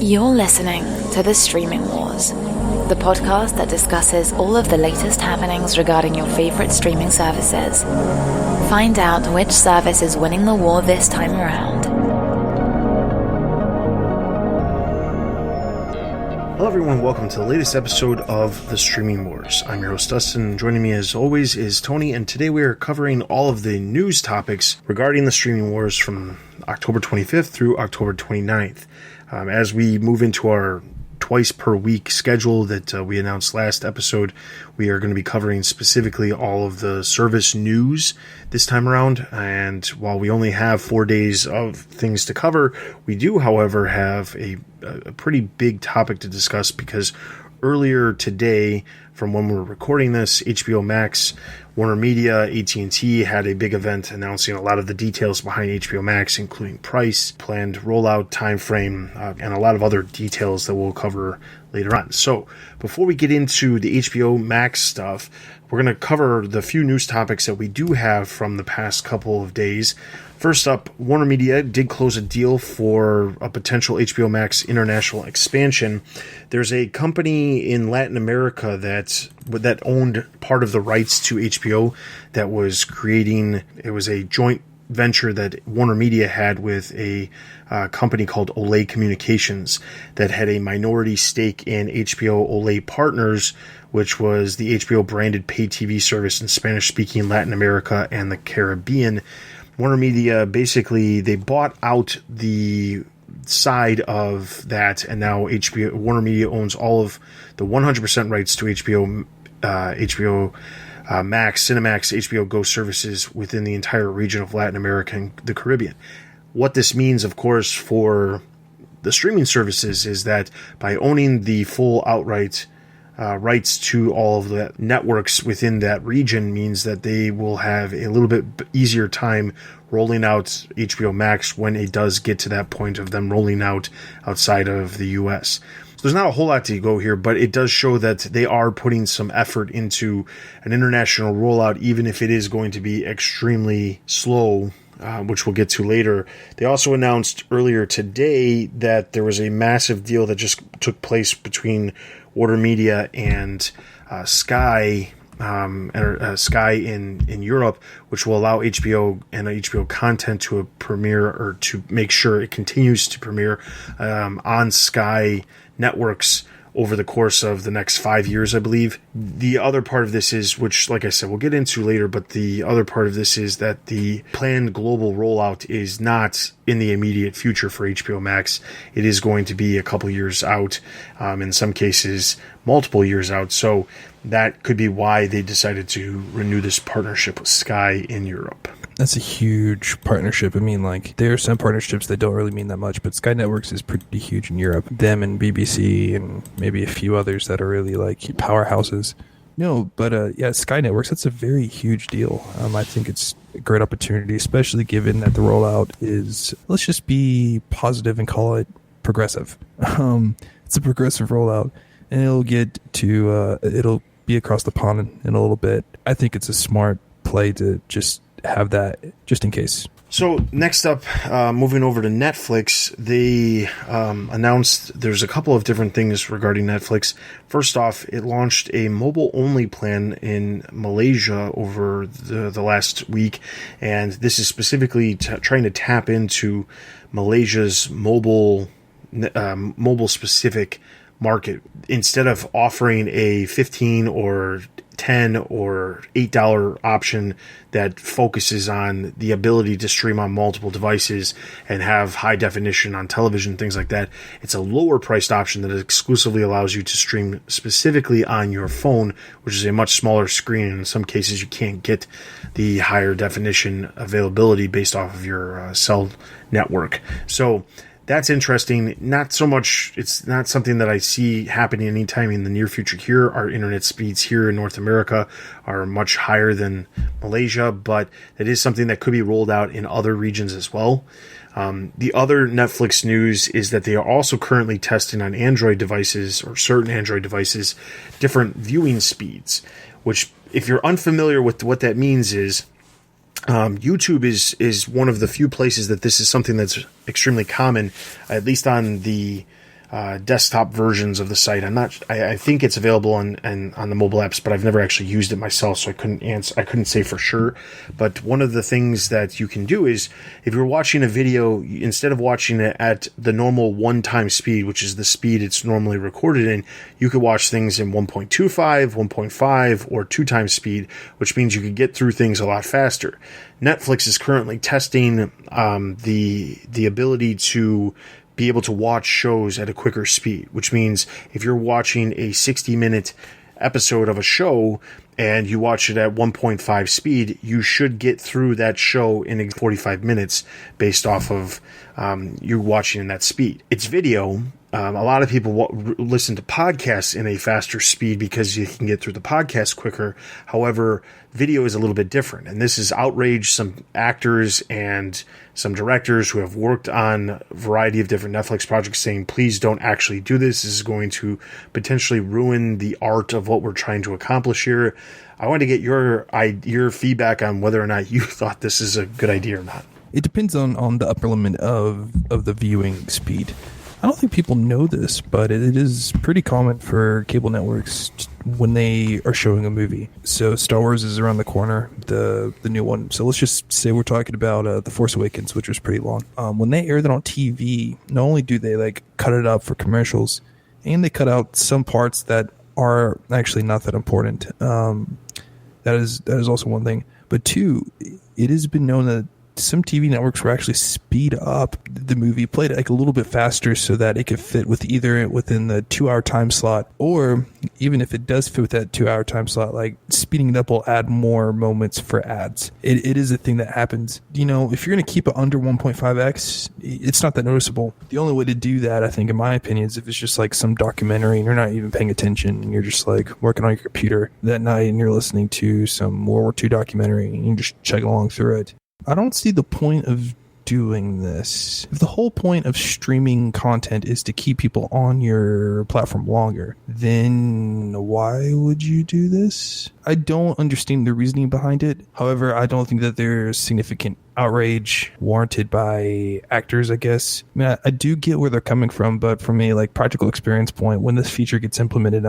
You're listening to The Streaming Wars, the podcast that discusses all of the latest happenings regarding your favorite streaming services. Find out which service is winning the war this time around. Hello everyone, welcome to the latest episode of The Streaming Wars. I'm your host Dustin, and joining me as always is Tony, and today we are covering all of the news topics regarding the Streaming Wars from October 25th through October 29th. As we move into our twice per week schedule that we announced last episode, we are going to be covering specifically all of the service news this time around. And while we only have 4 days of things to cover, we do, however, have a pretty big topic to discuss, because earlier today, from when we were recording this, HBO Max, Warner Media, at&t had a big event announcing a lot of the details behind HBO Max, including price, planned rollout, time frame, and a lot of other details that we'll cover later on. So before we get into the HBO Max stuff, we're going to cover the few news topics that we do have from the past couple of days. First up, Warner Media did close a deal for a potential HBO Max international expansion. There's a company in Latin America that owned part of the rights to HBO that was creating, it was a joint venture that Warner Media had with a company called Olay Communications that had a minority stake in HBO Olay Partners, which was the HBO branded pay TV service in Spanish-speaking Latin America and the Caribbean. Warner Media, basically, they bought out the side of that, and now Warner Media owns all of the 100% rights to HBO Max, Cinemax, HBO Go services within the entire region of Latin America and the Caribbean. What this means, of course, for the streaming services is that by owning the full outright rights to all of the networks within that region means that they will have a little bit easier time rolling out HBO Max when it does get to that point of them rolling out outside of the US. So there's not a whole lot to go here, but it does show that they are putting some effort into an international rollout, even if it is going to be extremely slow, which we'll get to later. They also announced earlier today that there was a massive deal that just took place between Warner Media and Sky, Sky in Europe, which will allow HBO and HBO content to premiere, or to make sure it continues to premiere on Sky networks over the course of the next 5 years, I believe. The other part of this is, which, like I said, we'll get into later, but the other part of this is that the planned global rollout is not in the immediate future for HBO Max. It is going to be a couple years out, in some cases, multiple years out. So that could be why they decided to renew this partnership with Sky in Europe. That's a huge partnership. I mean, like, there are some partnerships that don't really mean that much, but Sky Networks is pretty huge in Europe. Them and BBC and maybe a few others that are really, like, powerhouses. No, but yeah, Sky Networks, that's a very huge deal. I think it's a great opportunity, especially given that the rollout is, let's just be positive and call it progressive. It's a progressive rollout, and it'll get to, it'll be across the pond in a little bit. I think it's a smart play to just have that just in case. So next up, moving over to Netflix, they announced there's a couple of different things regarding Netflix. First off, it launched a mobile-only plan in Malaysia over the last week, and this is specifically trying to tap into Malaysia's mobile-specific market. Instead of offering a $15 or $10 or $8 option that focuses on the ability to stream on multiple devices and have high definition on television, things like that, it's a lower priced option that exclusively allows you to stream specifically on your phone, which is a much smaller screen, and in some cases you can't get the higher definition availability based off of your cell network. So that's interesting. Not so much, it's not something that I see happening anytime in the near future here. Our internet speeds here in North America are much higher than Malaysia, but it is something that could be rolled out in other regions as well. The other Netflix news is that they are also currently testing on Android devices, or certain Android devices, different viewing speeds, which, if you're unfamiliar with what that means, is YouTube is one of the few places that this is something that's extremely common, at least on the desktop versions of the site. I think it's available on the mobile apps, but I've never actually used it myself, so I couldn't say for sure. But one of the things that you can do is, if you're watching a video, instead of watching it at the normal one-time speed, which is the speed it's normally recorded in, you could watch things in 1.25, 1.5, or 2 times speed, which means you could get through things a lot faster. Netflix is currently testing the ability to be able to watch shows at a quicker speed, which means if you're watching a 60-minute episode of a show and you watch it at 1.5 speed, you should get through that show in 45 minutes based off of you watching in that speed. It's video. A lot of people listen to podcasts in a faster speed because you can get through the podcast quicker. However, video is a little bit different. And this has outraged some actors and some directors who have worked on a variety of different Netflix projects, saying, please don't actually do this. This is going to potentially ruin the art of what we're trying to accomplish here. I want to get your feedback on whether or not you thought this is a good idea or not. It depends on the upper limit of the viewing speed. I don't think people know this, but it is pretty common for cable networks when they are showing a movie. So Star Wars is around the corner, the new one. So let's just say we're talking about The Force Awakens, which was pretty long. When they air that on TV, not only do they cut it up for commercials, and they cut out some parts that are actually not that important. That is also one thing. But two, it has been known that some TV networks will actually speed up the movie, play it a little bit faster so that it could fit with either within the 2-hour time slot, or even if it does fit with that 2-hour time slot, speeding it up will add more moments for ads. It is a thing that happens. If you're going to keep it under 1.5x, it's not that noticeable. The only way to do that, I think, in my opinion, is if it's just some documentary and you're not even paying attention and you're just working on your computer that night and you're listening to some World War II documentary and you just chug along through it. I don't see the point of doing this. If the whole point of streaming content is to keep people on your platform longer, then why would you do this? I don't understand the reasoning behind it. However, I don't think that there's significant outrage warranted by actors, I guess. I mean, I do get where they're coming from, but from a practical experience point, when this feature gets implemented,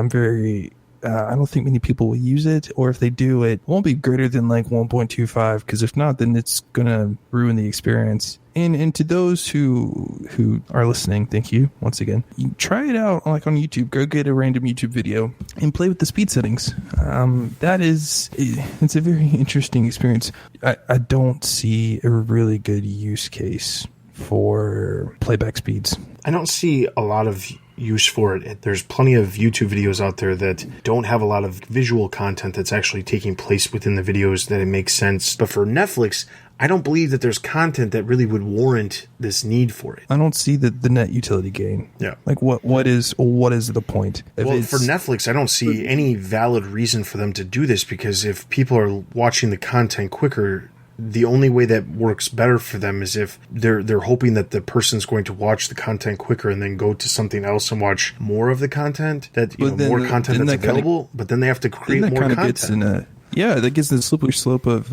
I don't think many people will use it, or if they do, it won't be greater than 1.25, because if not, then it's going to ruin the experience. And to those who are listening, thank you once again. You try it out on YouTube. Go get a random YouTube video and play with the speed settings. It's a very interesting experience. I don't see a really good use case for playback speeds. I don't see a lot of use for it. There's plenty of YouTube videos out there that don't have a lot of visual content that's actually taking place within the videos that it makes sense. But for Netflix, I don't believe that there's content that really would warrant this need for it. I don't see the net utility gain. Yeah. What is the point? For Netflix, I don't see any valid reason for them to do this, because if people are watching the content quicker, the only way that works better for them is if they're hoping that the person's going to watch the content quicker and then go to something else and watch more of the content, more content that's available, but then they have to create more content. That gets in the slippery slope of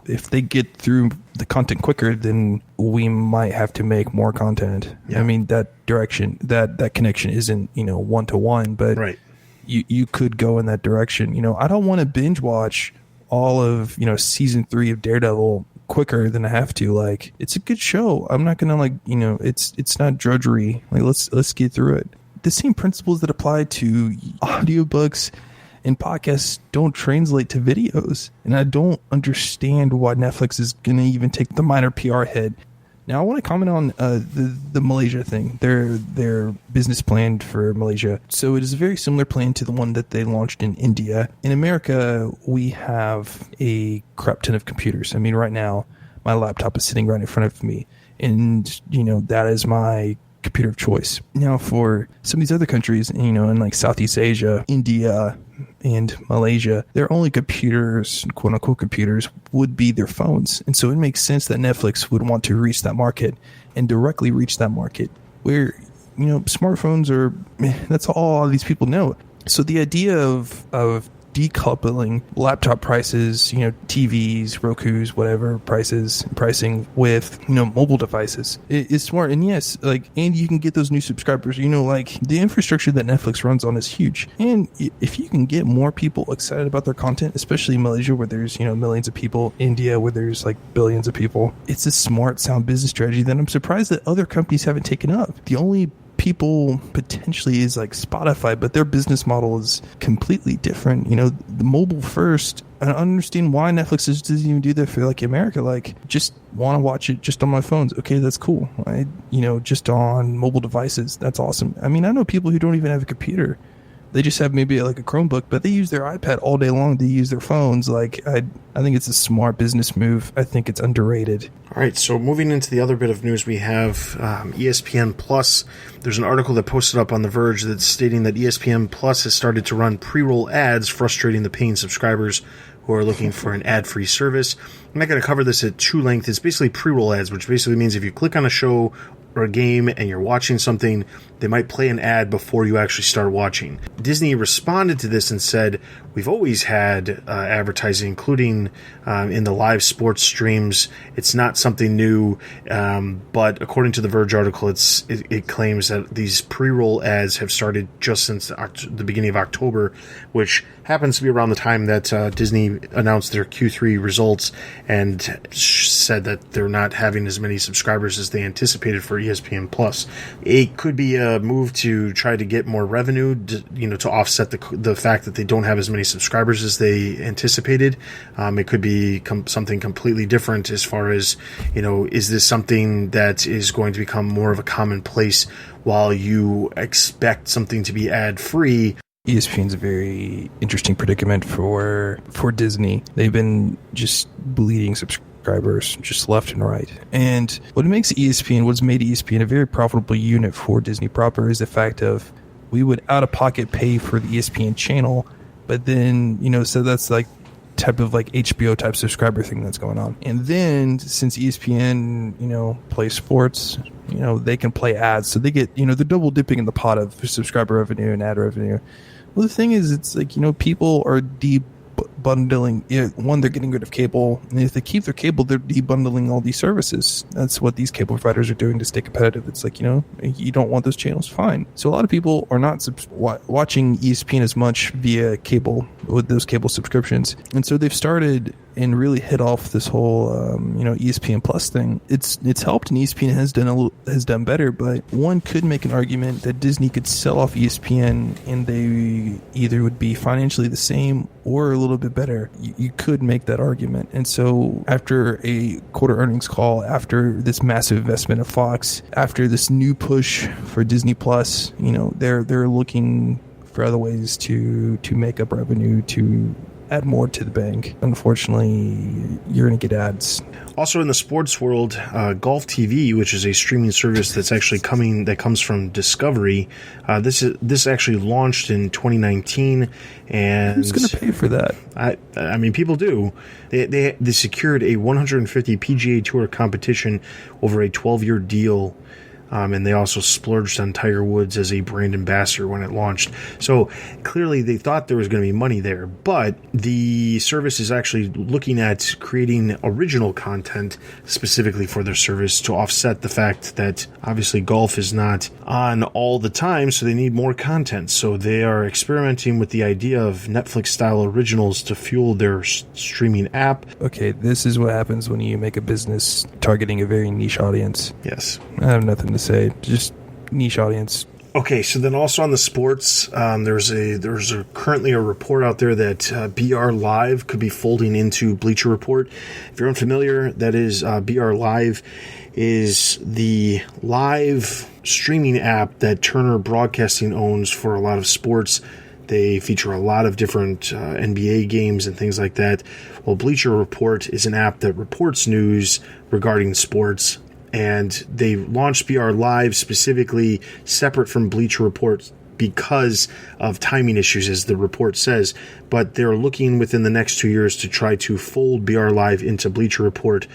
if they get through the content quicker, then we might have to make more content. Yeah. I mean, that direction, that connection isn't, 1-to-1, but right. You could go in that direction. I don't want to binge watch all of season 3 of Daredevil quicker than I have to. It's a good show. I'm not gonna it's not drudgery. Let's get through it. The same principles that apply to audiobooks and podcasts don't translate to videos, and I don't understand why Netflix is gonna even take the minor PR hit. Now, I want to comment on the Malaysia thing, their business plan for Malaysia. So it is a very similar plan to the one that they launched in India. In America, we have a crap ton of computers. I mean, right now, my laptop is sitting right in front of me, and, that is my computer of choice. Now, for some of these other countries, in Southeast Asia, India, and Malaysia, their only computers, quote unquote computers, would be their phones. And so it makes sense that Netflix would want to reach that market and directly reach that market where, smartphones are, that's all these people know. So the idea of decoupling laptop prices, TVs, Roku's, whatever pricing with, mobile devices. It's smart. And yes, and you can get those new subscribers, the infrastructure that Netflix runs on is huge. And if you can get more people excited about their content, especially in Malaysia where there's, millions of people, India where there's billions of people, it's a smart, sound business strategy that I'm surprised that other companies haven't taken up. The only people potentially is Spotify, but their business model is completely different. The mobile first. I don't understand why Netflix doesn't even do that for America. Just want to watch it just on my phones. Okay, that's cool. Just on mobile devices. That's awesome. I mean, I know people who don't even have a computer. They just have maybe a Chromebook, but they use their iPad all day long. They use their phones. I think it's a smart business move. I think it's underrated. All right, so moving into the other bit of news, we have ESPN Plus. There's an article that posted up on The Verge that's stating that ESPN Plus has started to run pre-roll ads, frustrating the paying subscribers who are looking for an ad-free service. I'm not going to cover this at true length. It's basically pre-roll ads, which basically means if you click on a show or a game and you're watching something, they might play an ad before you actually start watching. Disney responded to this and said, we've always had advertising, including in the live sports streams. It's not something new, but according to the Verge article, it claims that these pre-roll ads have started just since the beginning of October, which happens to be around the time that Disney announced their Q3 results and said that they're not having as many subscribers as they anticipated for ESPN Plus. It could be a move to try to get more revenue, to offset the fact that they don't have as many subscribers as they anticipated. It could be something completely different as far as, is this something that is going to become more of a commonplace while you expect something to be ad-free? ESPN's a very interesting predicament for Disney. They've been just bleeding subscribers just left and right. And what's made ESPN a very profitable unit for Disney proper is the fact of we would out-of-pocket pay for the ESPN channel, but then, so that's type of HBO type subscriber thing that's going on. And then since ESPN, plays sports, they can play ads. So they get, they're double dipping in the pot of subscriber revenue and ad revenue. Well, the thing is, it's people are debundling. One, they're getting rid of cable. And if they keep their cable, they're debundling all these services. That's what these cable providers are doing to stay competitive. It's you don't want those channels, fine. So a lot of people are not watching ESPN as much via cable with those cable subscriptions. And so they've started and really hit off this whole, ESPN Plus thing. It's helped, and ESPN has done better. But one could make an argument that Disney could sell off ESPN, and they either would be financially the same or a little bit better. You could make that argument. And so after a quarter earnings call, after this massive investment of Fox, after this new push for Disney Plus, they're looking for other ways to make up revenue, to add more to the bank. Unfortunately, you're going to get ads. Also in the sports world, Golf TV, which is a streaming service that's actually that comes from Discovery. This actually launched in 2019, and who's going to pay for that? I mean, people do. They secured a 150 PGA Tour competition over a 12-year deal. And they also splurged on Tiger Woods as a brand ambassador when it launched. So clearly they thought there was going to be money there. But the service is actually looking at creating original content specifically for their service to offset the fact that obviously golf is not on all the time, so they need more content. So they are experimenting with the idea of Netflix-style originals to fuel their streaming app. Okay, this is what happens when you make a business targeting a very niche audience. Yes. I have nothing to say. Just niche audience. Okay, so then also on the sports, there's currently a report out there that BR Live could be folding into Bleacher Report. If you're unfamiliar, that is BR Live is the live streaming app that Turner Broadcasting owns for a lot of sports. They feature a lot of different NBA games and things like that. Well, Bleacher Report is an app that reports news regarding sports. And they launched BR Live specifically separate from Bleacher Report because of timing issues, as the report says. But they're looking within the next 2 years to try to fold BR Live into Bleacher Report,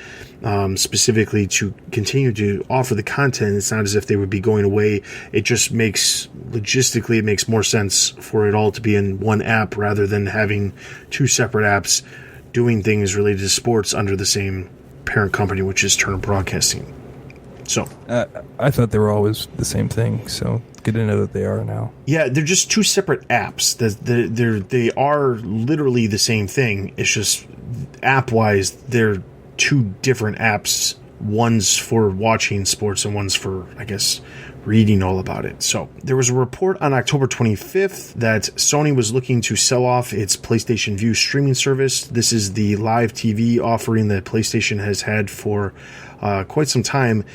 specifically to continue to offer the content. It's not as if they would be going away. It just logistically, it makes more sense for it all to be in one app rather than having two separate apps doing things related to sports under the same parent company, which is Turner Broadcasting. So I thought they were always the same thing, so good to know that they are now. Yeah, they're just two separate apps. They are literally the same thing. It's just app-wise, they're two different apps. One's for watching sports and one's for, I guess, reading all about it. So there was a report on October 25th that Sony was looking to sell off its PlayStation Vue streaming service. This is the live TV offering that PlayStation has had for quite some time.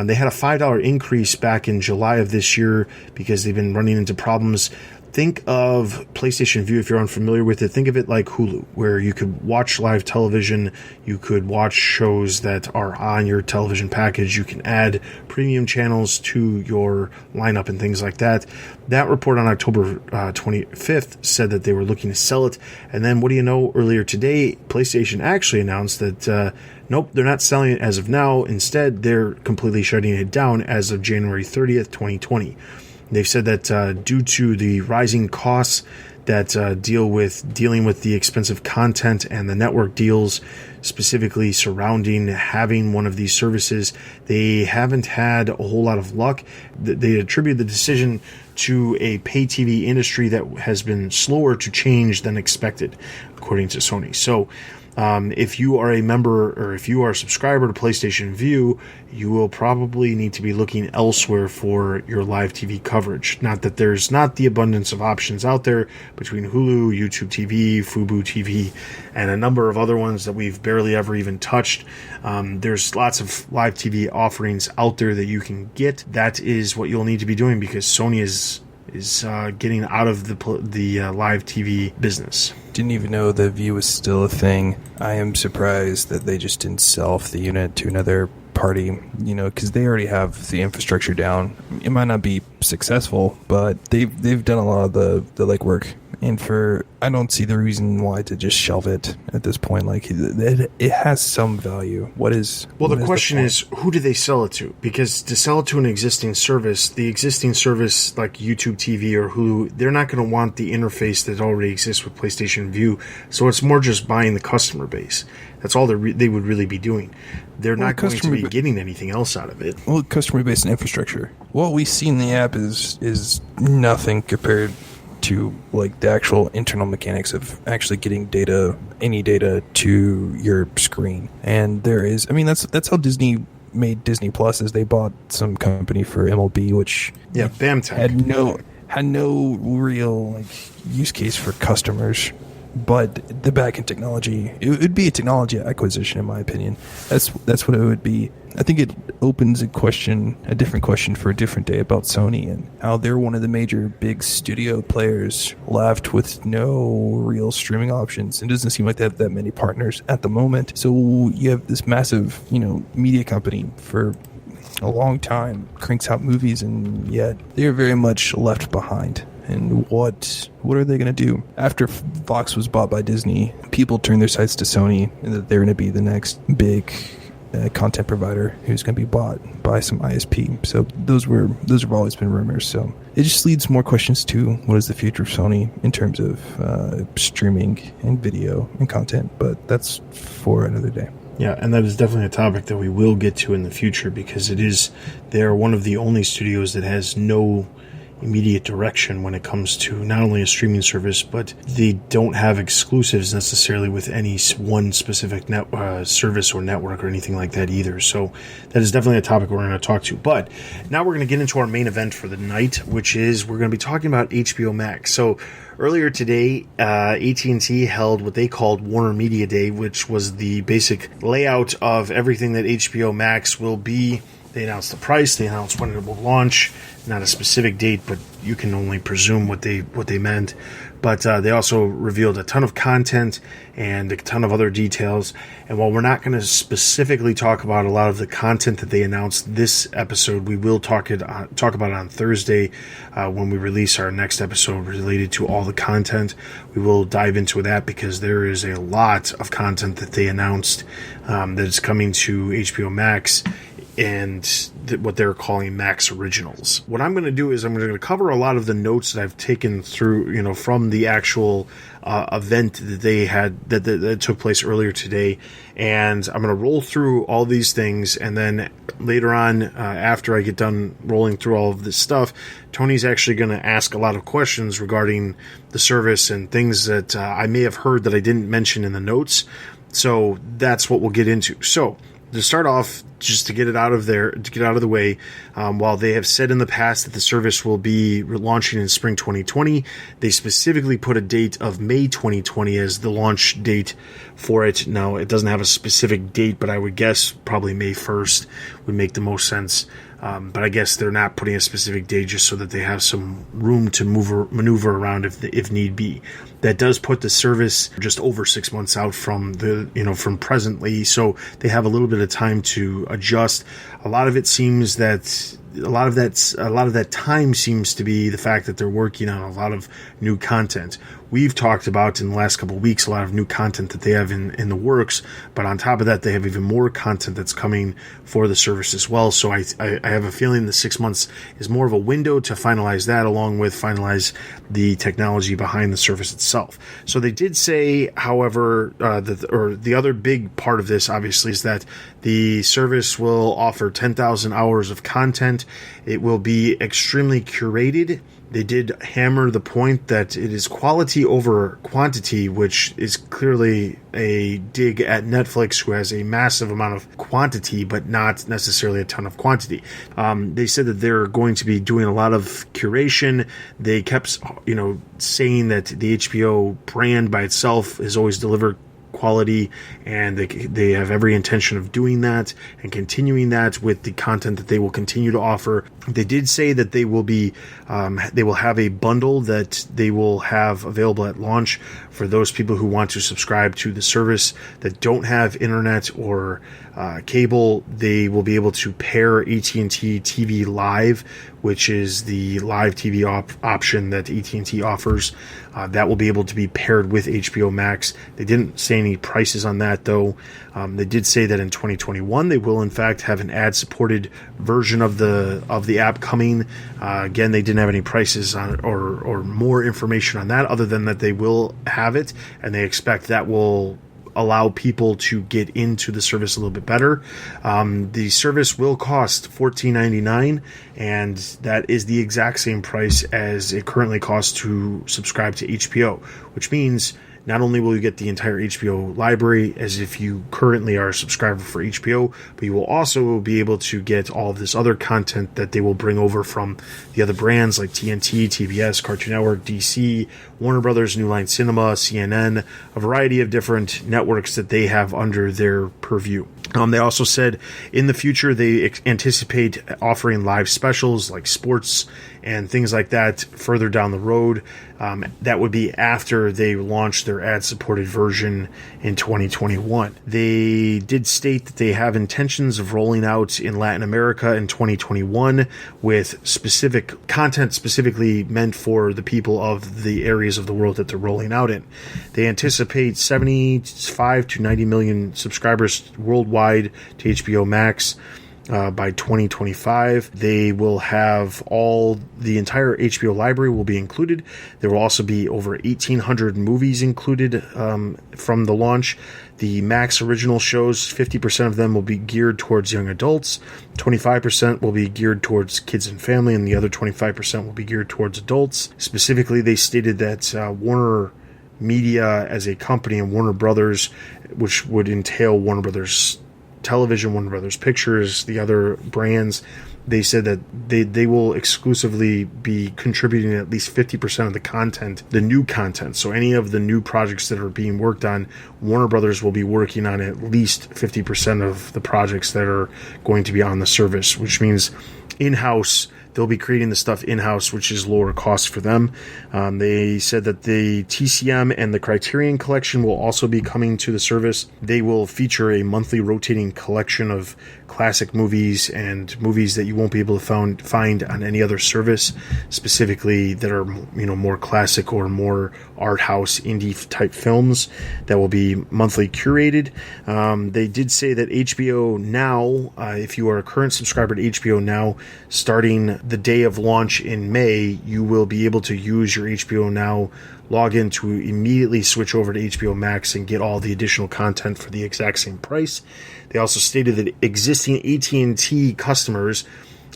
They had a $5 increase back in July of this year because they've been running into problems. Think of PlayStation Vue, if you're unfamiliar with it, think of it like Hulu, where you could watch live television, you could watch shows that are on your television package, you can add premium channels to your lineup and things like that. That report on October 25th said that they were looking to sell it, and then what do you know, earlier today, PlayStation actually announced that nope, they're not selling it as of now. Instead, they're completely shutting it down as of January 30th, 2020. They've said that due to the rising costs that dealing with the expensive content and the network deals specifically surrounding having one of these services, they haven't had a whole lot of luck. They attribute the decision to a pay TV industry that has been slower to change than expected, according to Sony. So if you are a member or if you are a subscriber to PlayStation Vue, you will probably need to be looking elsewhere for your live TV coverage. Not that there's not the abundance of options out there between Hulu, YouTube TV, Fubo TV, and a number of other ones that we've barely ever even touched. There's lots of live TV offerings out there that you can get. That is what you'll need to be doing because Sony is getting out of the live TV business. Didn't even know the Vue was still a thing. I am surprised that they just didn't sell off the unit to another party, because they already have the infrastructure down. It might not be successful, but they've done a lot of the legwork. And I don't see the reason why to just shelve it at this point. Like, it has some value. The question is, who do they sell it to? Because to sell it to an existing service, the existing service like YouTube TV or Hulu, they're not going to want the interface that already exists with PlayStation Vue. So it's more just buying the customer base. That's all they would really be doing. They're not going to be getting anything else out of it. Well, customer base and infrastructure. What we see in the app is nothing compared to like the actual internal mechanics of actually getting any data to your screen. And that's how Disney made Disney Plus, is they bought some company for MLB, which BAMTech had no real use case for customers. But the backend technology, it would be a technology acquisition, in my opinion. That's what it would be. I think it opens a different question for a different day about Sony and how they're one of the major big studio players left with no real streaming options. It doesn't seem like they have that many partners at the moment. So you have this massive, media company for a long time cranks out movies, and yet they're very much left behind. And what are they going to do? After Fox was bought by Disney, people turned their sights to Sony, and that they're going to be the next big content provider who's going to be bought by some ISP. So those have always been rumors. So it just leads more questions to what is the future of Sony in terms of streaming and video and content. But that's for another day. Yeah, and that is definitely a topic that we will get to in the future because they are one of the only studios that has no immediate direction when it comes to not only a streaming service, but they don't have exclusives necessarily with any one specific service or network or anything like that either. So that is definitely a topic we're going to talk to. But now we're going to get into our main event for the night, which is we're going to be talking about HBO Max. So earlier today, at&t held what they called Warner Media Day, which was the basic layout of everything that HBO Max will be. They announced the price, they announced when it will launch, not a specific date, but you can only presume what they meant. But they also revealed a ton of content and a ton of other details. And while we're not going to specifically talk about a lot of the content that they announced this episode, we will talk about it on Thursday when we release our next episode related to all the content. We will dive into that because there is a lot of content that they announced that is coming to HBO Max and what they're calling Max Originals. What I'm going to do is I'm going to cover a lot of the notes that I've taken through, from the actual event that they had that took place earlier today, and I'm going to roll through all these things, and then later on, after I get done rolling through all of this stuff, Tony's actually going to ask a lot of questions regarding the service and things that I may have heard that I didn't mention in the notes. So that's what we'll get into. So to start off, just to get it out of the way, while they have said in the past that the service will be launching in spring 2020, they specifically put a date of May 2020 as the launch date for it. Now, it doesn't have a specific date, but I would guess probably May 1st would make the most sense. But I guess they're not putting a specific date just so that they have some room to maneuver around if need be. That does put the service just over 6 months out from from presently, so they have a little bit of time to adjust. A lot of that time seems to be the fact that they're working on a lot of new content. We've talked about in the last couple of weeks a lot of new content that they have in the works, but on top of that, they have even more content that's coming for the service as well. So I have a feeling the 6 months is more of a window to finalize that, along with finalize the technology behind the service itself. So they did say, however, the other big part of this, obviously, is that the service will offer 10,000 hours of content. It will be extremely curated. They did hammer the point that it is quality over quantity, which is clearly a dig at Netflix, who has a massive amount of quantity, but not necessarily a ton of quantity. They said that they're going to be doing a lot of curation. They kept, saying that the HBO brand by itself has always delivered quality, and they have every intention of doing that and continuing that with the content that they will continue to offer. They did say that they will have a bundle that they will have available at launch for those people who want to subscribe to the service that don't have internet or cable. They will be able to pair AT&T TV Live, which is the live TV option that AT&T offers. That will be able to be paired with HBO Max. They didn't say any prices on that, though. They did say that in 2021 they will in fact have an ad-supported version of the app coming. Again, they didn't have any prices on or more information on that, other than that they will have it, and they expect that will allow people to get into the service a little bit better. The service will cost $14.99, and that is the exact same price as it currently costs to subscribe to HBO, which means not only will you get the entire HBO library as if you currently are a subscriber for HBO, but you will also be able to get all of this other content that they will bring over from the other brands like TNT, TBS, Cartoon Network, DC, Warner Brothers, New Line Cinema, CNN, a variety of different networks that they have under their purview. They also said in the future they anticipate offering live specials like sports and things like that further down the road. That would be after they launch their ad-supported version in 2021. They did state that they have intentions of rolling out in Latin America in 2021 with specific content specifically meant for the people of the areas of the world that they're rolling out in. They anticipate 75 to 90 million subscribers worldwide to HBO Max by 2025. They will have the entire HBO library will be included. There will also be over 1,800 movies included from the launch. The Max original shows, 50% of them will be geared towards young adults, 25% will be geared towards kids and family, and the other 25% will be geared towards adults. Specifically, they stated that Warner Media as a company and Warner Brothers, which would entail Warner Brothers Television, Warner Brothers Pictures, the other brands, they said that they will exclusively be contributing at least 50% of the content, the new content. So any of the new projects that are being worked on, Warner Brothers will be working on at least 50% of the projects that are going to be on the service, which means in-house they'll be creating the stuff in-house, which is lower cost for them. They said that the TCM and the Criterion collection will also be coming to the service. They will feature a monthly rotating collection of classic movies and movies that you won't be able to find on any other service, specifically that are, more classic or more art house indie type films that will be monthly curated. They did say that HBO Now, if you are a current subscriber to HBO Now, starting the day of launch in May, you will be able to use your HBO Now login to immediately switch over to HBO Max and get all the additional content for the exact same price. They also stated that existing at&t customers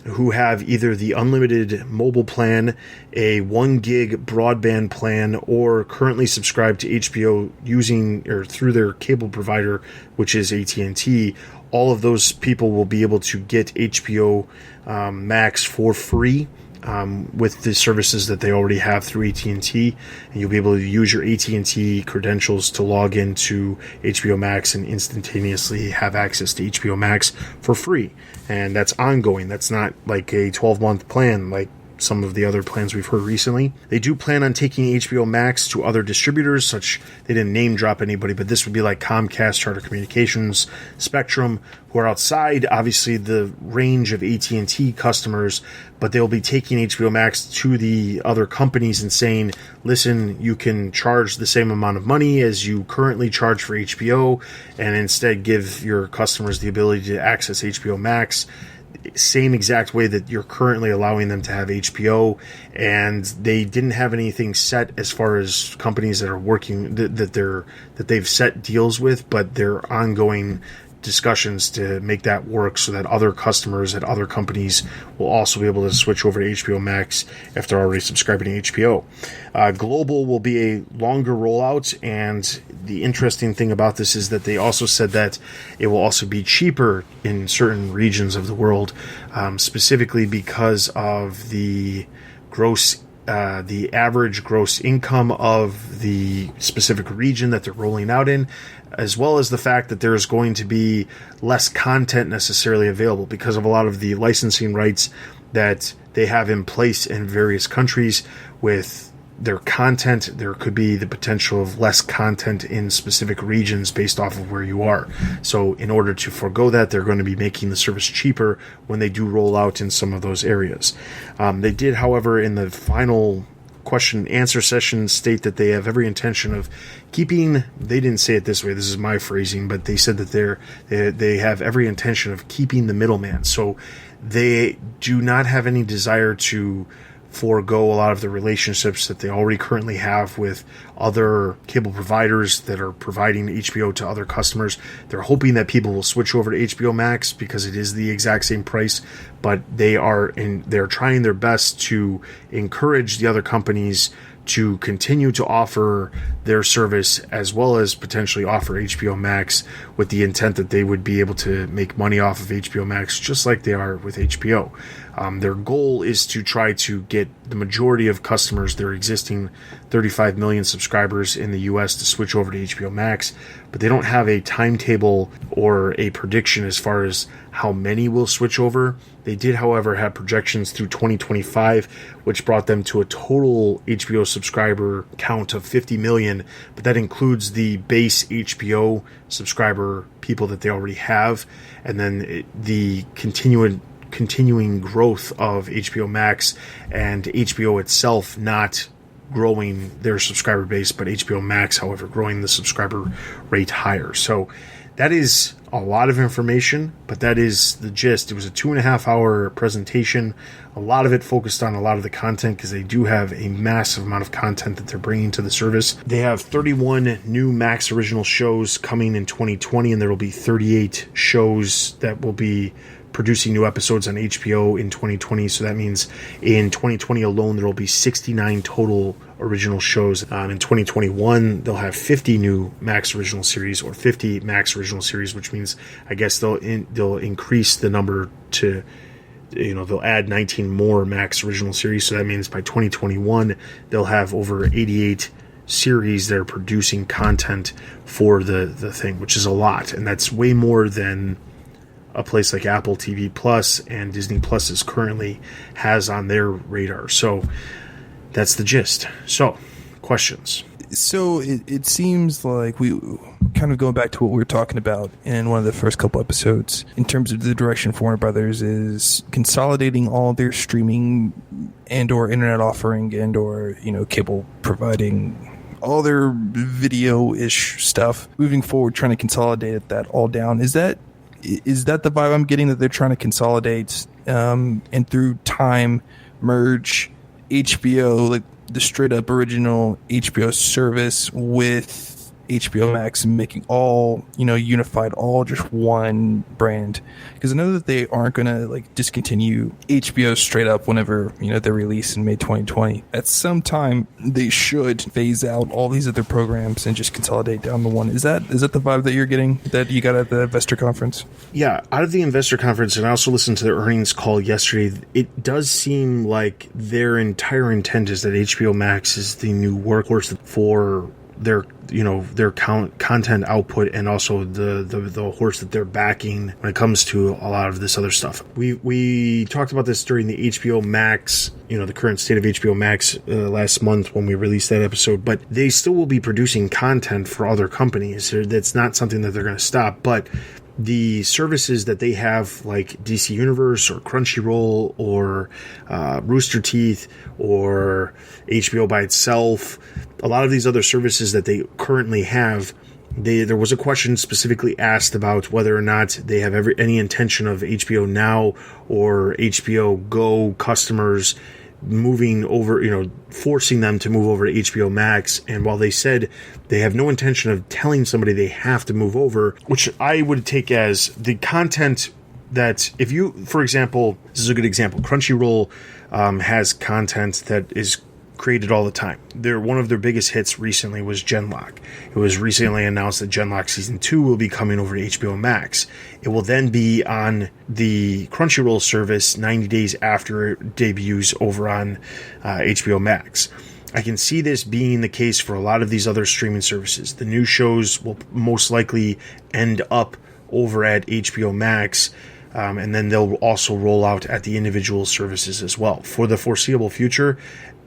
who have either the unlimited mobile plan, a 1 gig broadband plan, or currently subscribed to HBO using or through their cable provider, which is AT&T, all of those people will be able to get HBO Max for free with the services that they already have through AT&T, and you'll be able to use your AT&T credentials to log into HBO Max and instantaneously have access to HBO Max for free. And that's ongoing. That's not like a 12-month plan like some of the other plans we've heard recently. They do plan on taking HBO Max to other distributors, they didn't name drop anybody, but this would be like Comcast, Charter Communications, Spectrum, who are outside, obviously, the range of AT&T customers, but they'll be taking HBO Max to the other companies and saying, listen, you can charge the same amount of money as you currently charge for HBO, and instead give your customers the ability to access HBO Max same exact way that you're currently allowing them to have HBO. And they didn't have anything set as far as companies that are working that they've set deals with, but they're ongoing discussions to make that work so that other customers at other companies will also be able to switch over to HBO Max if they're already subscribing to HBO. Global will be a longer rollout, and the interesting thing about this is that they also said that it will also be cheaper in certain regions of the world, specifically because of the average gross income of the specific region that they're rolling out in, as well as the fact that there's going to be less content necessarily available because of a lot of the licensing rights that they have in place in various countries with their content. There could be the potential of less content in specific regions based off of where you are. So in order to forego that, they're going to be making the service cheaper when they do roll out in some of those areas. They did, however, in the final question and answer session state that they have every intention of keeping, they didn't say it this way, this is my phrasing, but they said that they have every intention of keeping the middleman. So they do not have any desire to forego a lot of the relationships that they already currently have with other cable providers that are providing HBO to other customers. They're hoping that people will switch over to HBO Max because it is the exact same price, but they're trying their best to encourage the other companies to continue to offer their service as well as potentially offer HBO Max, with the intent that they would be able to make money off of HBO Max just like they are with HBO. Their goal is to try to get the majority of customers, their existing 35 million subscribers in the US, to switch over to HBO Max, but they don't have a timetable or a prediction as far as how many will switch over. They did, however, have projections through 2025, which brought them to a total HBO subscriber count of 50 million, but that includes the base HBO subscriber people that they already have, and then the continuing growth of HBO Max and HBO itself not growing their subscriber base, but HBO Max, however, growing the subscriber rate higher. So that is a lot of information, but that is the gist. It was a 2.5-hour presentation. A lot of it focused on a lot of the content because they do have a massive amount of content that they're bringing to the service. They have 31 new Max original shows coming in 2020, and there will be 38 shows that will be producing new episodes on HBO in 2020. So that means in 2020 alone, there will be 69 total original shows. In 2021, they'll have 50 new Max original series, or 50 Max original series, which means I guess they'll increase the number to, they'll add 19 more Max original series. So that means by 2021, they'll have over 88 series that are producing content for the thing, which is a lot. And that's way more than a place like Apple TV Plus and Disney Plus is currently has on their radar. So that's the gist. So, questions. So it seems like we kind of going back to what we were talking about in one of the first couple episodes in terms of the direction for Warner Brothers is consolidating all their streaming and or internet offering and or, cable providing, all their video-ish stuff moving forward, trying to consolidate that all down. Is that the vibe I'm getting, that they're trying to consolidate and through time merge HBO, like the straight up original HBO service with HBO Max and making all, unified, all just one brand? Because I know that they aren't going to discontinue HBO straight up whenever, they release in May 2020. At some time, they should phase out all these other programs and just consolidate down to one. Is that the vibe that you're getting, that you got at the investor conference? Yeah, out of the investor conference, and I also listened to their earnings call yesterday, it does seem like their entire intent is that HBO Max is the new workhorse for their content output, and also the horse that they're backing when it comes to a lot of this other stuff. We talked about this during the HBO Max, the current state of HBO Max last month when we released that episode, but they still will be producing content for other companies. That's not something that they're going to stop, but the services that they have, like DC Universe or Crunchyroll or Rooster Teeth or HBO by itself, a lot of these other services that they currently have, there was a question specifically asked about whether or not they have any intention of HBO Now or HBO Go customers moving over, forcing them to move over to HBO Max. And while they said they have no intention of telling somebody they have to move over, which I would take as the content that, if you, for example, this is a good example, Crunchyroll has content that is created all the time. One of their biggest hits recently was Genlock. It was recently announced that Genlock Season 2 will be coming over to HBO Max. It will then be on the Crunchyroll service 90 days after it debuts over on HBO Max. I can see this being the case for a lot of these other streaming services. The new shows will most likely end up over at HBO Max, and then they'll also roll out at the individual services as well. For the foreseeable future,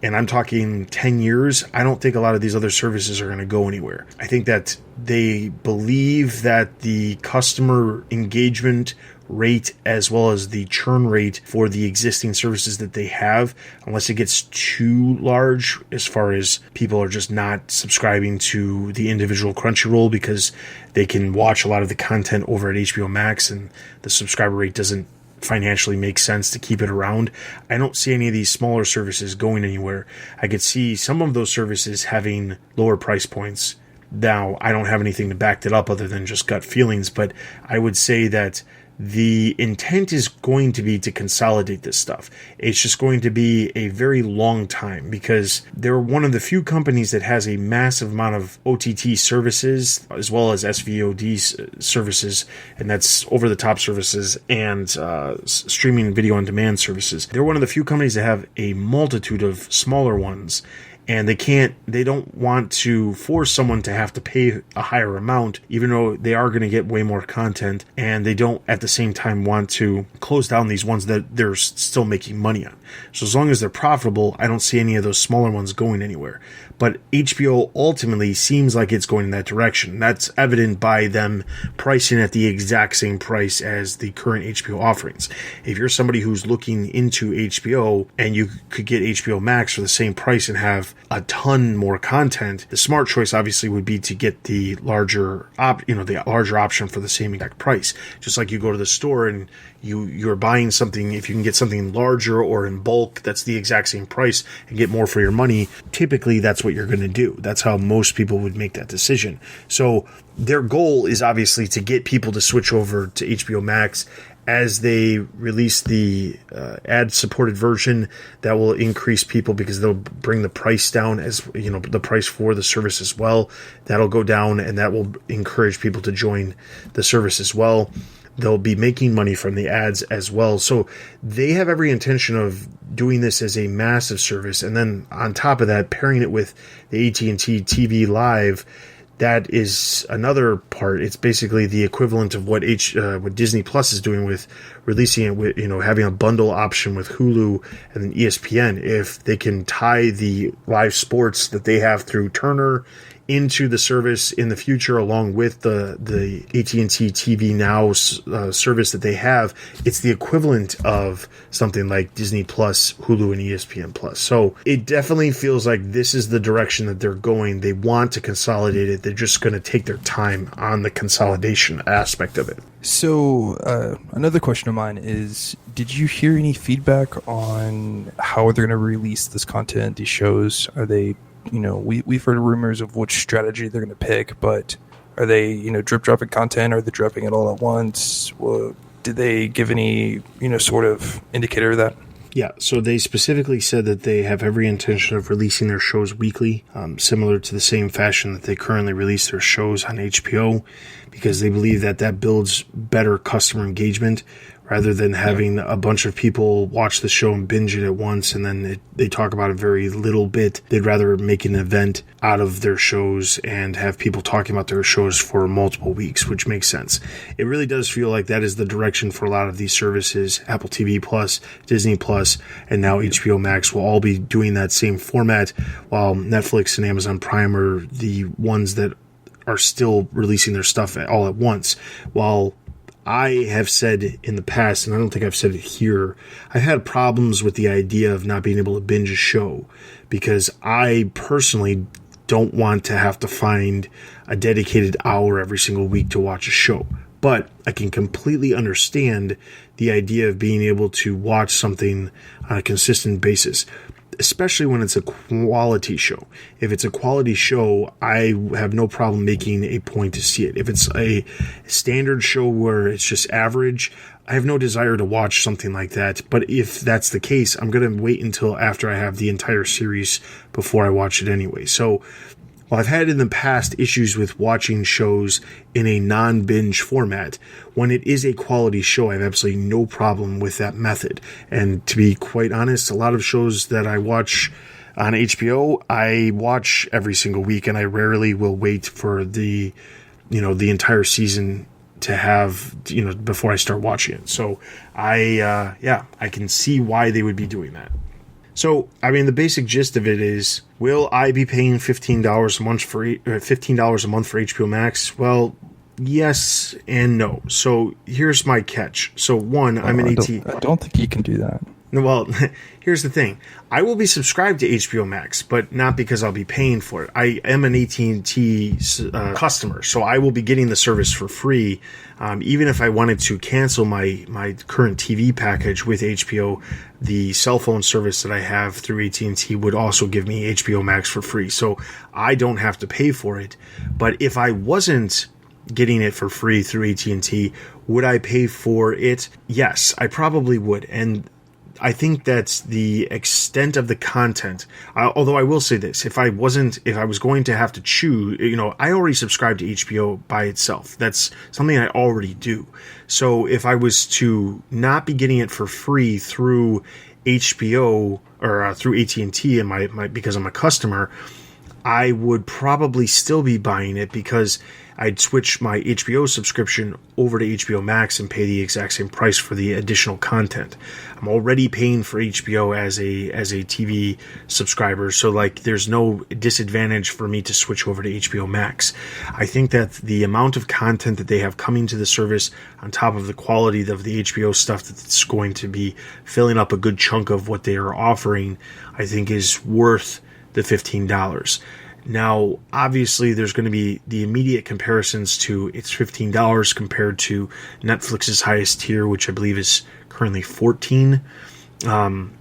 and I'm talking 10 years, I don't think a lot of these other services are going to go anywhere. I think that they believe that the customer engagement rate as well as the churn rate for the existing services that they have, unless it gets too large as far as people are just not subscribing to the individual Crunchyroll because they can watch a lot of the content over at HBO Max and the subscriber rate doesn't financially makes sense to keep it around. I don't see any of these smaller services going anywhere. I could see some of those services having lower price points. Now, I don't have anything to back that up other than just gut feelings, but I would say that the intent is going to be to consolidate this stuff. It's just going to be a very long time because they're one of the few companies that has a massive amount of OTT services as well as SVOD services, and that's over-the-top services and streaming video on demand services. They're one of the few companies that have a multitude of smaller ones. And they don't want to force someone to have to pay a higher amount, even though they are going to get way more content. And they don't at the same time want to close down these ones that they're still making money on. So as long as they're profitable, I don't see any of those smaller ones going anywhere. But HBO ultimately seems like it's going in that direction. That's evident by them pricing at the exact same price as the current HBO offerings. If you're somebody who's looking into HBO and you could get HBO Max for the same price and have a ton more content, the smart choice obviously would be to get the larger option for the same exact price. Just like you go to the store and you're buying something, if you can get something larger or in bulk that's the exact same price and get more for your money, typically that's what you're going to do. That's how most people would make that decision. So their goal is obviously to get people to switch over to HBO Max. As they release the ad-supported version, that will increase people because they'll bring the price down, as the price for the service as well. That'll go down, and that will encourage people to join the service as well. They'll be making money from the ads as well. So they have every intention of doing this as a massive service. And then on top of that, pairing it with the AT&T TV Live that is another part. It's basically the equivalent of what Disney Plus is doing with releasing it with, having a bundle option with Hulu and then ESPN. If they can tie the live sports that they have through Turner into the service in the future, along with the at&t TV Now service that they have, it's the equivalent of something like Disney Plus, Hulu, and ESPN Plus. So it definitely feels like this is the direction that they're going. They want to consolidate it. They're just going to take their time on the consolidation aspect of it. So another question of mine is, did you hear any feedback on how they're going to release this content, these shows? Are they, we've heard rumors of which strategy they're going to pick, but are they, drip dropping content? Are they dropping it all at once? Well, did they give any, sort of indicator of that? Yeah, so they specifically said that they have every intention of releasing their shows weekly, similar to the same fashion that they currently release their shows on HBO, because they believe that builds better customer engagement rather than having a bunch of people watch the show and binge it at once and then they talk about it very little bit. They'd rather make an event out of their shows and have people talking about their shows for multiple weeks, which makes sense. It really does feel like that is the direction for a lot of these services. Apple TV Plus, Disney Plus, and now HBO Max will all be doing that same format, while Netflix and Amazon Prime are the ones that are still releasing their stuff all at once. While I have said in the past, and I don't think I've said it here, I've had problems with the idea of not being able to binge a show because I personally don't want to have to find a dedicated hour every single week to watch a show. But I can completely understand the idea of being able to watch something on a consistent basis, especially when it's a quality show. If it's a quality show, I have no problem making a point to see it. If it's a standard show where it's just average, I have no desire to watch something like that. But if that's the case, I'm going to wait until after I have the entire series before I watch it anyway. So while I've had in the past issues with watching shows in a non-binge format, when it is a quality show, I have absolutely no problem with that method. And to be quite honest, a lot of shows that I watch on HBO, I watch every single week, and I rarely will wait for the entire season to have, before I start watching it. So I can see why they would be doing that. So, the basic gist of it is, will I be paying $15 a month for HBO Max? Well, yes and no. So here's my catch. So one, I'm an AT. I don't think you can do that. Well, here's the thing. I will be subscribed to HBO Max, but not because I'll be paying for it. I am an at&t customer, so I will be getting the service for free. Even if I wanted to cancel my current TV package with HBO, the cell phone service that I have through at&t would also give me HBO Max for free. So I don't have to pay for it. But if I wasn't getting it for free through at&t, would I pay for it? Yes, I probably would. And I think that's the extent of the content. Although I will say this, if I was going to have to choose, I already subscribe to HBO by itself. That's something I already do. So if I was to not be getting it for free through HBO or through at&t and because I'm a customer, I would probably still be buying it because I'd switch my HBO subscription over to HBO Max and pay the exact same price for the additional content. I'm already paying for HBO as a TV subscriber, so there's no disadvantage for me to switch over to HBO Max. I think that the amount of content that they have coming to the service, on top of the quality of the HBO stuff that's going to be filling up a good chunk of what they are offering, I think is worth the $15. Now, obviously, there's going to be the immediate comparisons to it's $15 compared to Netflix's highest tier, which I believe is currently $14. And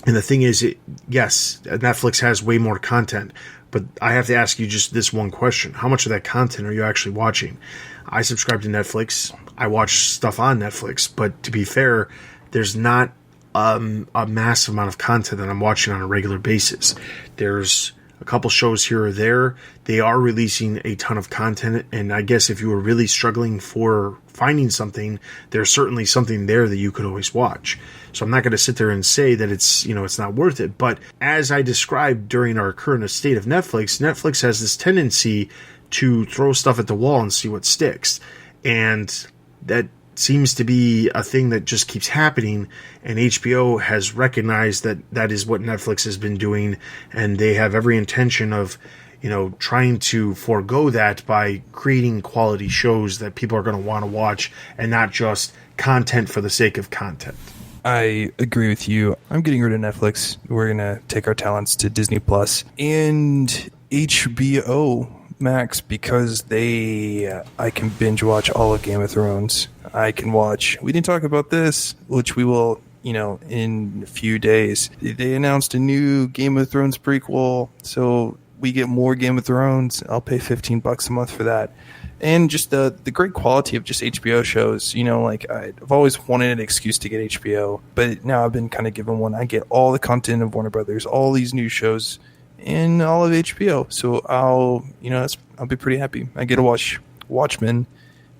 the thing is, yes, Netflix has way more content, but I have to ask you just this one question. How much of that content are you actually watching? I subscribe to Netflix. I watch stuff on Netflix, but to be fair, there's not a massive amount of content that I'm watching on a regular basis. There's a couple shows here or there. They are releasing a ton of content, and I guess if you were really struggling for finding something, there's certainly something there that you could always watch. So I'm not going to sit there and say that it's not worth it, but as I described during our current state of Netflix has this tendency to throw stuff at the wall and see what sticks. And that seems to be a thing that just keeps happening, and HBO has recognized that that is what Netflix has been doing, and they have every intention of, trying to forego that by creating quality shows that people are going to want to watch and not just content for the sake of content. I agree with you. I'm getting rid of Netflix. We're going to take our talents to Disney Plus and HBO Max because I can binge watch all of Game of Thrones. I can watch, we didn't talk about this, which we will, in a few days. They announced a new Game of Thrones prequel, so we get more Game of Thrones. I'll pay $15 a month for that. And just the great quality of just HBO shows, I've always wanted an excuse to get HBO, but now I've been kind of given one. I get all the content of Warner Brothers, all these new shows, and all of HBO. So I'll be pretty happy. I get to watch Watchmen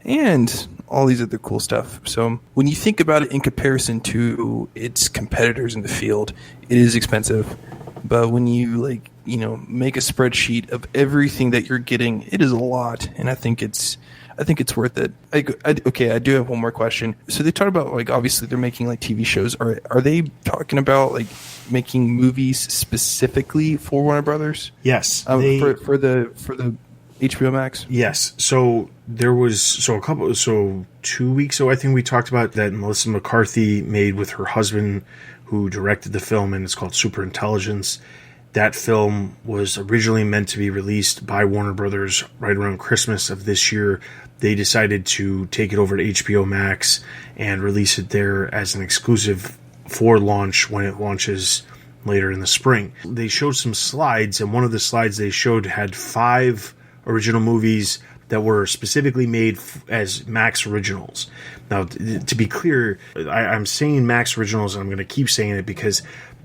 and all these other cool stuff. So when you think about it in comparison to its competitors in the field, it is expensive. But when you make a spreadsheet of everything that you're getting, it is a lot, and I think it's worth it. Okay, I do have one more question. So they talk about obviously they're making TV shows. Are they talking about making movies specifically for Warner Brothers? Yes, for the HBO Max. Yes. So there was 2 weeks ago I think we talked about that Melissa McCarthy made with her husband, who directed the film, and it's called Superintelligence. That film was originally meant to be released by Warner Brothers right around Christmas of this year. They decided to take it over to HBO Max and release it there as an exclusive for launch when it launches later in the spring. They showed some slides, and one of the slides they showed had 5 original movies that were specifically made as Max Originals. Now, to be clear, I'm saying Max Originals, and I'm going to keep saying it because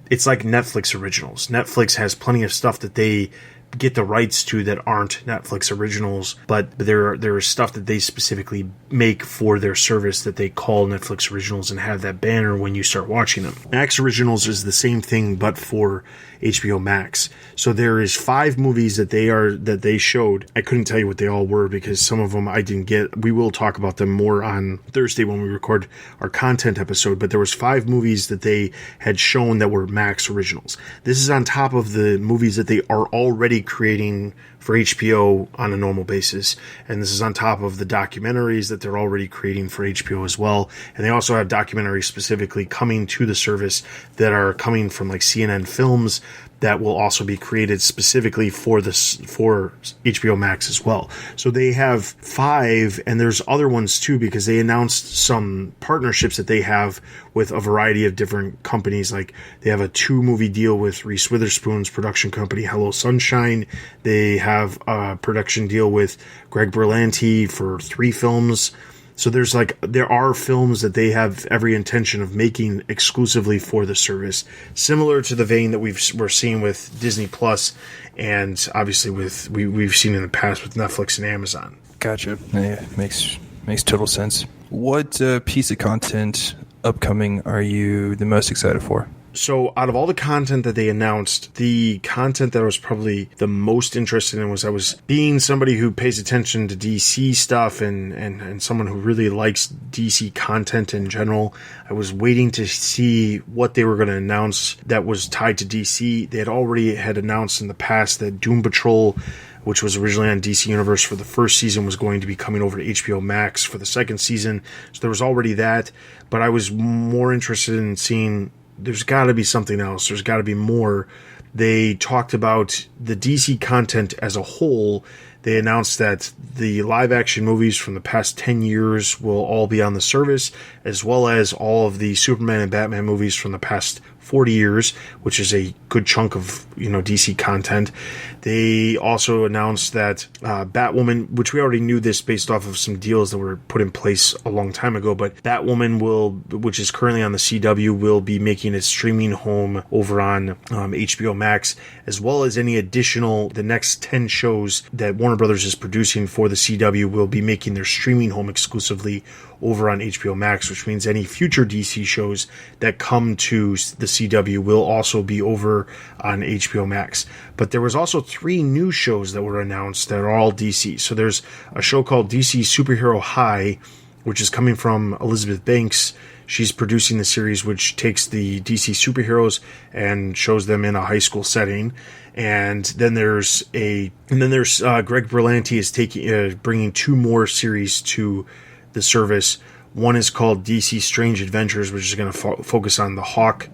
it's like Netflix Originals. Netflix has plenty of stuff that they get the rights to that aren't Netflix Originals, but there is stuff that they specifically make for their service that they call Netflix Originals and have that banner when you start watching them. Max Originals is the same thing, but for HBO Max. So there is 5 movies that they showed. I couldn't tell you what they all were because some of them I didn't get. We will talk about them more on Thursday when we record our content episode, but there was 5 movies that they had shown that were Max Originals. This is on top of the movies that they are already creating for HBO on a normal basis, and this is on top of the documentaries that they're already creating for HBO as well. And they also have documentaries specifically coming to the service that are coming from CNN Films that will also be created specifically for HBO Max as well. So they have 5, and there's other ones too because they announced some partnerships that they have with a variety of different companies. Like they have a 2-movie deal with Reese Witherspoon's production company Hello Sunshine. They have a production deal with Greg Berlanti for 3 films. So there are films that they have every intention of making exclusively for the service, similar to the vein that we're seeing with Disney Plus, and obviously we've seen in the past with Netflix and Amazon. Gotcha. Yeah, makes total sense. What piece of content upcoming are you the most excited for? So out of all the content that they announced, the content that I was probably the most interested in was, I was being somebody who pays attention to DC stuff and someone who really likes DC content in general. I was waiting to see what they were going to announce that was tied to DC. They had announced in the past that Doom Patrol, which was originally on DC Universe for the first season, was going to be coming over to HBO Max for the second season. So there was already that, but I was more interested in seeing there's got to be something else. There's got to be more. They talked about the DC content as a whole. They announced that the live-action movies from the past 10 years will all be on the service, as well as all of the Superman and Batman movies from the past 40 years, which is a good chunk of DC content. They also announced that Batwoman, which we already knew this based off of some deals that were put in place a long time ago, but Batwoman which is currently on the CW, will be making its streaming home over on HBO Max, as well as any additional, the next 10 shows that Warner Warner Brothers is producing for the CW will be making their streaming home exclusively over on HBO Max, which means any future DC shows that come to the CW will also be over on HBO Max. But there was also 3 new shows that were announced that are all DC. So there's a show called DC Superhero High, which is coming from Elizabeth Banks. She's producing the series, which takes the DC superheroes and shows them in a high school setting. And then there's Greg Berlanti is bringing 2 more series to the service. One is called DC Strange Adventures, which is going to focus on the Hawkman,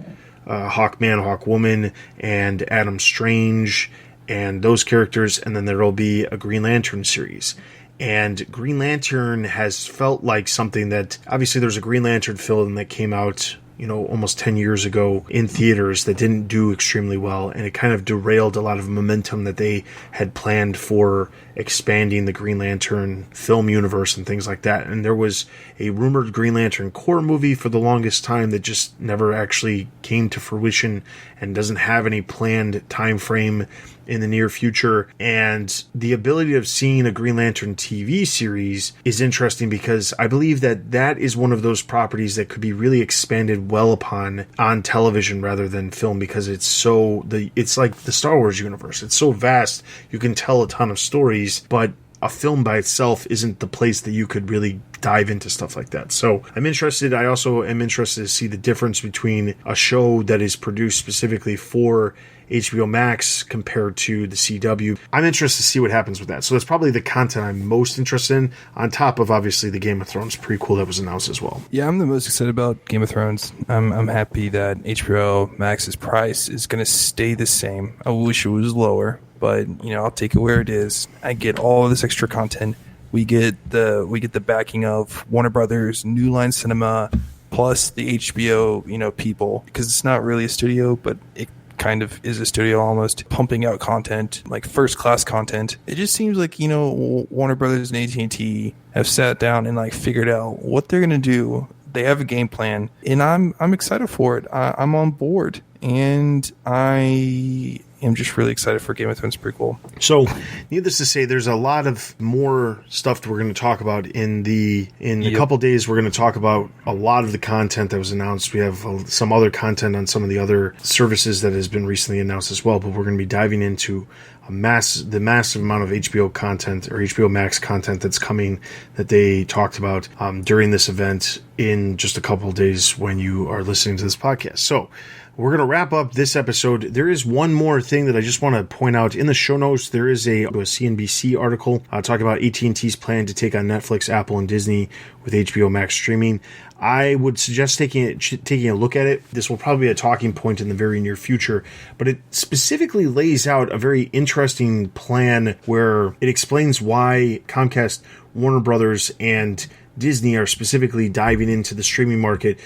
Hawkwoman, and Adam Strange, and those characters. And then there will be a Green Lantern series. And Green Lantern has felt like something that, obviously there's a Green Lantern film that came out, almost 10 years ago in theaters that didn't do extremely well. And it kind of derailed a lot of momentum that they had planned for expanding the Green Lantern film universe and things like that. And there was a rumored Green Lantern Corps movie for the longest time that just never actually came to fruition and doesn't have any planned time frame in the near future. And the ability of seeing a Green Lantern TV series is interesting because I believe that is one of those properties that could be really expanded well upon on television rather than film, because it's like the Star Wars universe. It's so vast, you can tell a ton of stories, but a film by itself isn't the place that you could really dive into stuff like that. So I'm interested. I also am interested to see the difference between a show that is produced specifically for HBO Max compared to the CW. I'm interested to see what happens with that. So that's probably the content I'm most interested in, on top of obviously the Game of Thrones prequel that was announced as well. Yeah, I'm the most excited about Game of Thrones. I'm happy that HBO Max's price is going to stay the same. I wish it was lower, but I'll take it where it is. I get all of this extra content. We get the backing of Warner Brothers, New Line Cinema, plus the HBO people, because it's not really a studio, but it kind of is a studio almost, pumping out content, like first class content. It just seems like Warner Brothers and at&t have sat down and figured out what they're gonna do. They have a game plan, and I'm excited for it. I'm on board, and I am just really excited for Game of Thrones prequel. So, needless to say, there's a lot of more stuff that we're going to talk about in a couple days. We're going to talk about a lot of the content that was announced. We have some other content on some of the other services that has been recently announced as well. But we're going to be diving into the massive amount of HBO content or HBO Max content that's coming that they talked about during this event in just a couple of days when you are listening to this podcast. So, we're going to wrap up this episode. There is one more thing that I just want to point out. In the show notes, there is a CNBC article talking about AT&T's plan to take on Netflix, Apple, and Disney with HBO Max streaming. I would suggest taking a look at it. This will probably be a talking point in the very near future, but it specifically lays out a very interesting plan where it explains why Comcast, Warner Brothers, and Disney are specifically diving into the streaming market.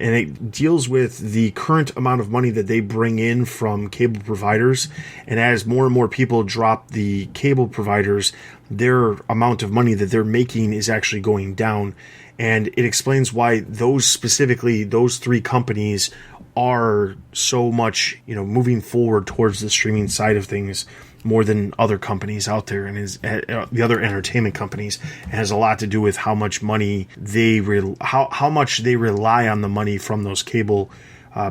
And it deals with the current amount of money that they bring in from cable providers. And as more and more people drop the cable providers, their amount of money that they're making is actually going down. And it explains why those 3 companies are so much, moving forward towards the streaming side of things more than other companies out there, and the other entertainment companies. It has a lot to do with how much money how much they rely on the money from those cable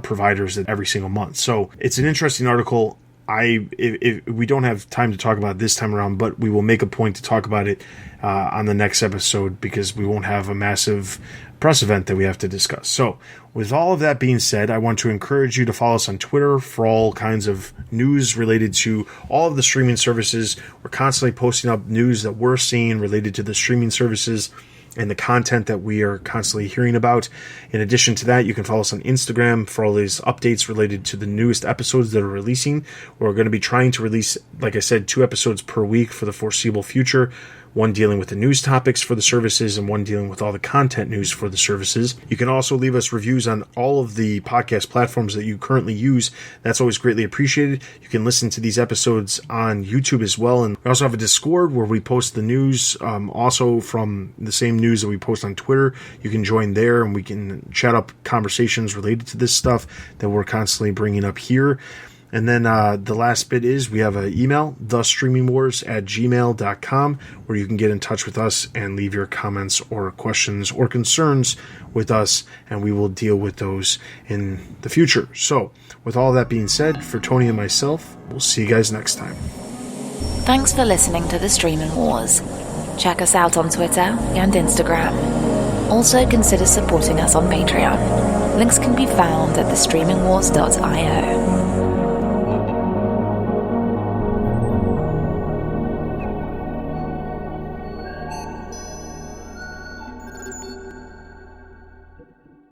providers every single month. So it's an interesting article. If we don't have time to talk about it this time around, but we will make a point to talk about it on the next episode, because we won't have a massive press event that we have to discuss. So with all of that being said, I want to encourage you to follow us on Twitter for all kinds of news related to all of the streaming services. We're constantly posting up news that we're seeing related to the streaming services and the content that we are constantly hearing about. In addition to that, you can follow us on Instagram for all these updates related to the newest episodes that are releasing. We're going to be trying to release, like I said, 2 episodes per week for the foreseeable future. One dealing with the news topics for the services and one dealing with all the content news for the services. You can also leave us reviews on all of the podcast platforms that you currently use. That's always greatly appreciated. You can listen to these episodes on YouTube as well. And we also have a Discord where we post the news, also from the same news that we post on Twitter. You can join there and we can chat up conversations related to this stuff that we're constantly bringing up here. And then the last bit is we have an email, thestreamingwars@gmail.com, where you can get in touch with us and leave your comments or questions or concerns with us, and we will deal with those in the future. So, with all that being said, for Tony and myself, we'll see you guys next time. Thanks for listening to the Streaming Wars. Check us out on Twitter and Instagram. Also consider supporting us on Patreon. Links can be found at thestreamingwars.io.